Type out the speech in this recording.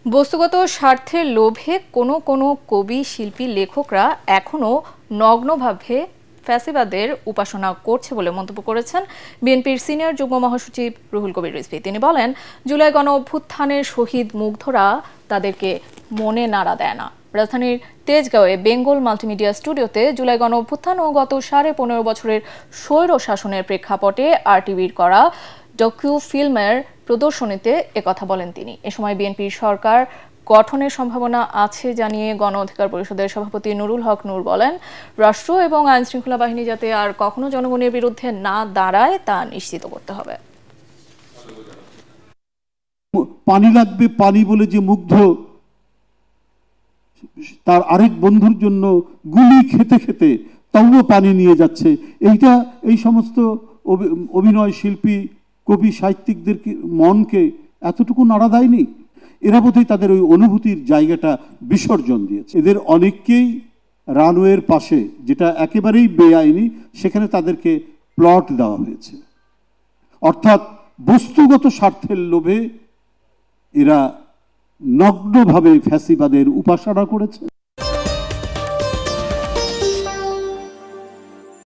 বস্তুগত স্বার্থের লোভে কোনো কোনো কবি, শিল্পী, লেখকরা এখনো নগ্নভাবে ফ্যাসিবাদের উপাসনা করছে বলে মন্তব্য করেছেন বিএনপির সিনিয়র যুগ্ম মহাসচিব রুহুল কবির রিজভী। তিনি বলেন, জুলাই গণ অভ্যুত্থানের শহীদ মুগ্ধরা তাদেরকে মনে নাড়া দেয় না। রাজধানীর তেজগাঁওয়ে বেঙ্গল মাল্টিমিডিয়া স্টুডিওতে জুলাই গণ অভ্যুত্থান ও গত 15.5 বছরের স্বৈর শাসনের প্রেক্ষাপটে আরটিভির করা ডকিউ ফিল্মের প্রদর্শনীতে একথা বলেন তিনি। এ সময় বিএনপির সরকার গঠনের সম্ভাবনা আছে জানিয়ে গণ অধিকার পরিষদের সভাপতি নুরুল হক নূর বলেন, রাষ্ট্র এবং আইন শৃঙ্খলা বাহিনী যাতে আর কখনো জনগণের বিরুদ্ধে না দাঁড়ায় তা নিশ্চিত করতে হবে। পানি লাগবে পানি বলে যে মুগ্ধ তার আরেক বন্ধুর জন্য গুলি খেতে খেতে তবুও পানি নিয়ে যাচ্ছে, এই সমস্ত অভিনয় শিল্পী, কবি, সাহিত্যিকদের মনকে এতটুকু নাড়া দেয়নি। এরা বোধহয় তাদের ওই অনুভূতির জায়গাটা বিসর্জন দিয়েছে। এদের অনেককেই রানওয়ের পাশে, যেটা একেবারেই বেআইনি, সেখানে তাদেরকে প্লট দেওয়া হয়েছে। অর্থাৎ বস্তুগত স্বার্থের লোভে এরা নগ্নভাবে ফ্যাসিবাদের উপাসনা করেছে।